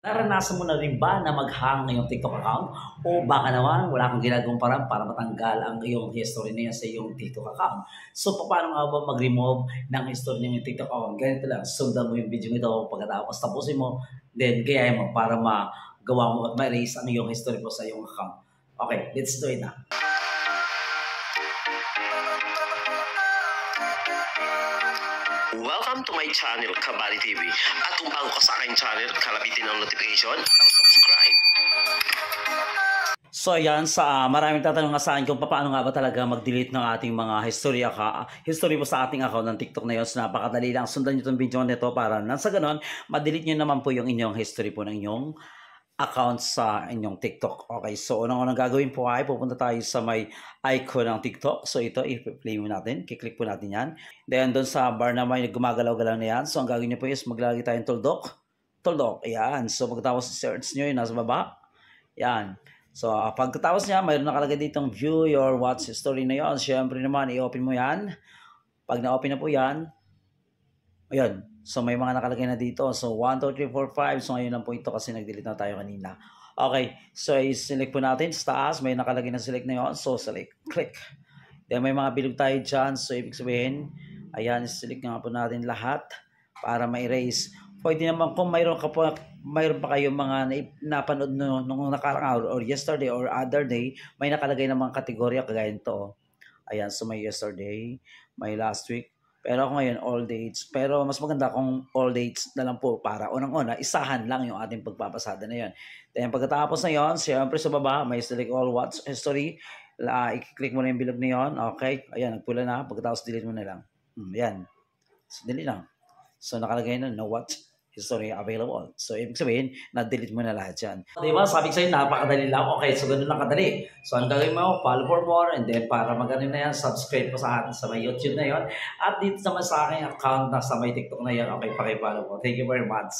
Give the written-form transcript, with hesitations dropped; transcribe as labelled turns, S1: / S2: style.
S1: Naranasan mo na rin ba na mag-hang ng iyong TikTok account? O baka naman wala kang ginagawang paraan para matanggal ang iyong history na yan sa iyong TikTok account? So, paano nga ba mag-remove ng history ng iyong TikTok account? Ganito lang, sundan mo yung video nito pagkatapos tapusin mo, then gayahin mo para magawa mo at ma-erase ang iyong history mo sa iyong account. Okay, let's do it na.
S2: Welcome to my channel, Kabali TV. At kung bago ka sa aking channel, kalabitin ang notification at subscribe.
S1: So ayan, maraming tatanong nga sa akin kung paano nga ba talaga mag-delete ng ating mga history mo sa ating account ng TikTok na yun. So napakadali lang, sundan nyo itong video nito para nang sa ganon, ma-delete nyo naman po yung inyong history po ng inyong account sa inyong TikTok. Okay, so unang gagawin po ay pupunta tayo sa may icon ng TikTok. So ito, i-play mo natin. Kiklik po natin yan. Then doon sa bar na may gumagalaw-galaw na yan. So ang gagawin nyo po is maglalagay tayong tuldok. Tuldok, ayan. So pagkatapos search nyo yun, nasa baba. Ayan. So pagkatapos niya, mayroon nakalagay ditong view your watch history na yun. Siyempre naman, i-open mo yan. Pag na-open na po yan, ayan. So, may mga nakalagay na dito. So, 1, 2, 3, 4, 5. So, ngayon lang po ito kasi nag-delete na tayo kanina. Okay. So, i-select po natin sa taas. May nakalagay na select na yun. So, select. Click. Then, may mga bilog tayo dyan. So, ibig sabihin, ayan, select nga po natin lahat para ma-erase. Pwede naman kung mayroon pa kayong mga napanood nung nakarang araw or yesterday or other day, may nakalagay namang kategorya kagaya nito. Ayan, so may yesterday, may last week. Pero ako ngayon, all dates. Pero mas maganda kung all dates na lang po para unang-una, isahan lang yung ating pagpapasada na yun. Then pagkatapos na yun, siyempre sa baba, may select all watch history. I-click mo na yung bilog na yun. Okay. Ayan, nagpula na. Pagkatapos delete mo na lang. Ayan. So, delete lang. So, nakalagay na no watch history available. So, ibig sabihin, na-delete mo na lahat yan. Diba? Sabi ko sa'yo, napakadali lang. Okay, so ganun lang kadali. So, ang gagawin mo, follow for more, and then para magano'n na yan, subscribe po sa atin sa may YouTube na yon. At dito naman sa aking account na sa may TikTok na yan, okay, pakipollow po. Thank you very much.